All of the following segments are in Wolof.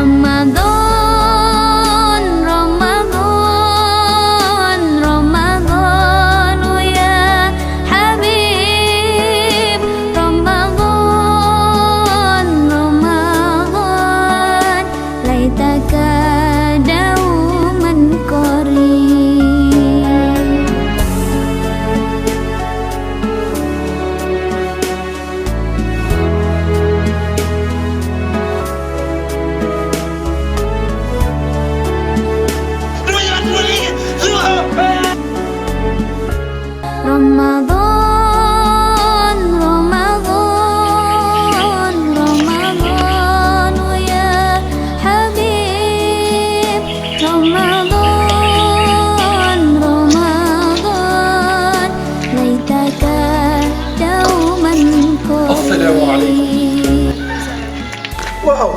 رمضان رمضان رمضان يا حبيب رمضان رمضان ليتك دوما قريب رمضان رمضان رمضان يا حبيب رمضان رمضان ليتك دوما السلام عليكم. قريب waaw.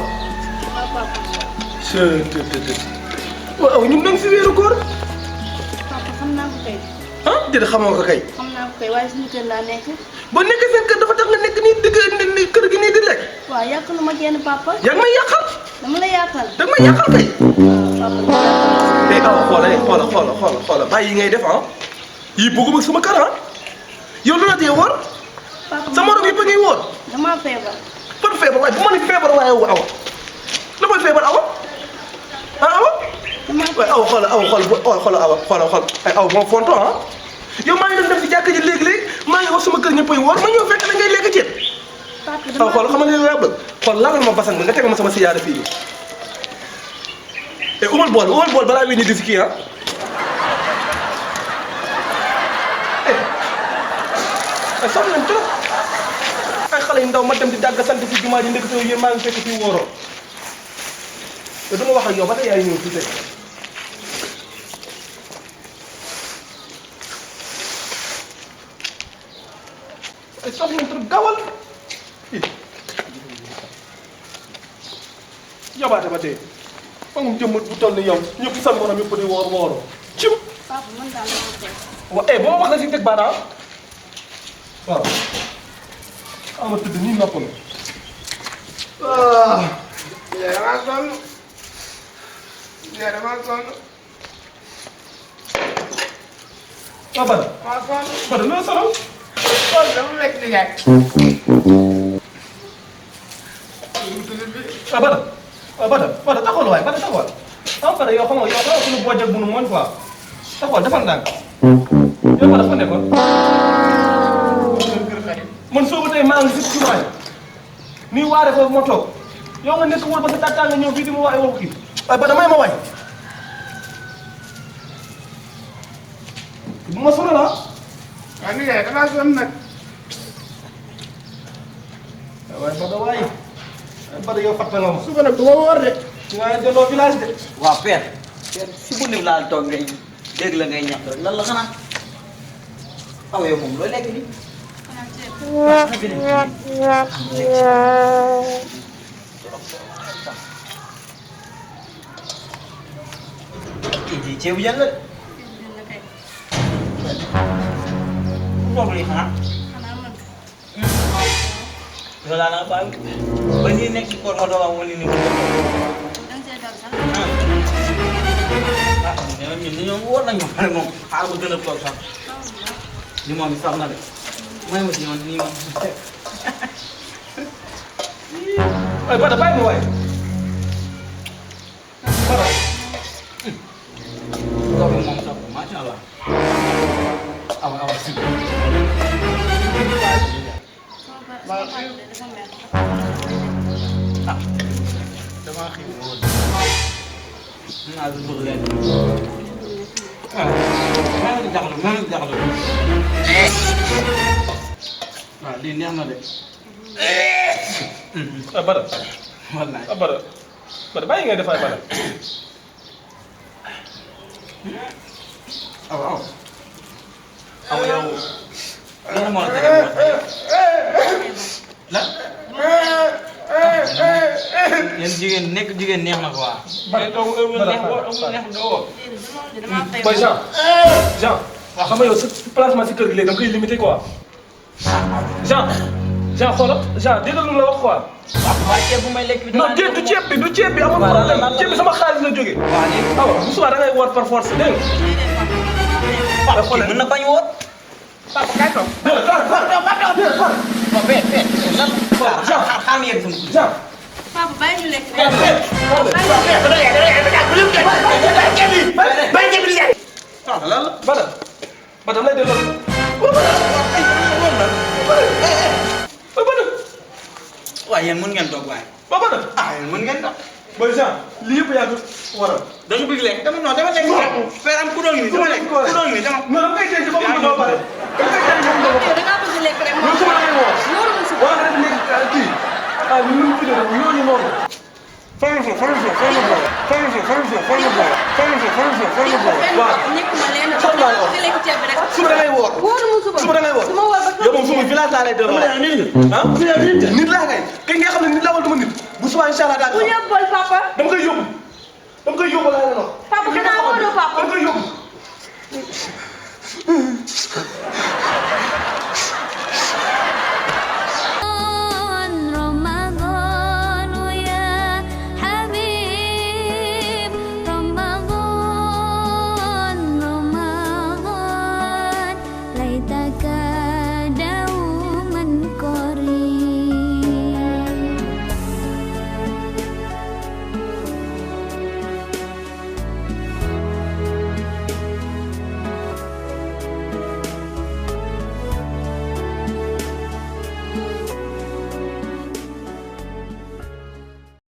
waaw ñun dañ si weeru koor. papa xam naa ko kay. ah déedéet xamoo ko kay. xam naa ko kay waaye suñu kër laa nekk. ba nekk seen kër dafa tax nga nekk nii dëgg kër gi nii di lekk. waaw yàqalu ma kenn papa. yaa ngi may yàqal. dama la yàqal. da nga may yàqal kay. papa mais aw xoola bàyyi yi ngay def ah. yii bëgguma sama kër ah. yow lu la tee woor. papa sa morom yëpp a ngi woor. damaa feebar. ban feebar waaye bu ma ne feebar waaye awa la mooy feebar awa ah awa. damaa waaye awa xoola ay awa moom fonto ah. yow maa ngi doon dem si jàkka ji léegi-léegi maa ngi wax sama kër ñëppay woor ma ñëw fekk na ngay lekk ceeb. papa aw xool xam nga li nga bëgg xool lalal ma basang bi nga teg ma sama siyaara fii nii et umal bool balaa wii ni di si kii ah ay soxla nañ trop ay xale yu ndaw ma dem di dàgg sant si jumaa ji ndekk taw yéen maa ngi fekk fii wóoroo te dama wax ak yow ba tey yaay ñëw fii tey ay soxla nañ trop gawal yabaate ba tey moom jëmm bu toll ni yow ñëpp sa morom yëpp di woor wooro cim papa man daal dama feebar. wa boo ma wax na si teg baaraam waaw ama tëdd nii nopp na damaa sonn damaa sonn waaw Bada maa sonn Bada loo sonal sonn dama lekk liggéey. Bada taxawal waay Bada taxawal Bada yow xam nga suñu bojjal bu nu mooñ quoi taxawal defal ndànk yow Bada fa nekkoon man soo ko tey maa ngi si jumaa nii waare foofu ma toog yow nga nekk wóor ba sa tàttaa nga ñëw fii di ma waay woo kii waaye Bada may ma waay bu ma sonal ah waaw liggéey damaa sonn nag. waaye Bada waay Bada yow fàtte nga ma suba nag du ma woor de. nga delloo village de waaw père si bu nim laal toog ngay dégg la ngay ñax rek lan la xanaa aw yow moom looy lekk nii kii di ceebu jën la foofu lii xanaa xanaa man. loolu laa la bàyyi ba ñuy nekk ci koor ma doog a wane ni da nga see dal sax. ah ñun ñoom wóor nañu ko pare moom xaaral ma gën a toog sax li moom it sax na de may ma si ñoom nii moom waaye Bada bàyyi ma waay Bada ndox mi moom sax macha allah awa si sama papa dafa mer. ah damaa xiif woon naa si bëgg leen ah maa ngi jaxlu waaw lii neex na de Bada wallaay Bada bàyyi ngay defaay Bada aw yow lan moo la tere la yéen jigéen nekk jigéen neex na quoi. mais doo neex doo damaa feebar. Boy Jean waaw xam nga yow sa placement si kër gi léegi da nga koy limité quoi Jean Jean xoolal Jean dégg lu la wax quoi. waaye ceeb bu may lekk bi non déet du ceeb bi amul problème ceeb bi sama xaalis la jógee. waaw léegi awa bu subaa da ngay woor par force dégg nga. waaw xoolal mën na bañ woor. papa kay toog. waaw benn lan. Jean xaaral ma yegg sama kër. Jean. papa bàyyi ñu lekk. Badam lay delloo. waaye yéen mën ngeen toog waaye. Badam. yéen mën ngeen toog. Boy Jean lii yëpp yaa ngi waral. da nga bëgg lekk dama lekk. père am ku doon nii dama lekk ku doon nii dama. non dama koy denc ba mu doo pare. dama koy denc ba mu doo pare. da ngaa bëgg lekk rek loolu su ma la woo. loolu mu si wala nga def nekk kii ñu nu mu tuddee yooyu noonu. waaw nekkuma leen soxna naa yow. di lekk ceeb bi rek. suba da ngay woor. wóoru mu suba. suba da ngay woor. su ma woor ba yow moom suba village laa lay delloo. nit laa kay. kay nga xam ne nit laa wala duma nit. bu subaa incha allah daal ku yóbbal papa. dama koy yóbbu. dama koy yóbbu laa leen wax. papa xanaa wóoroo papa. dama koy yóbbu.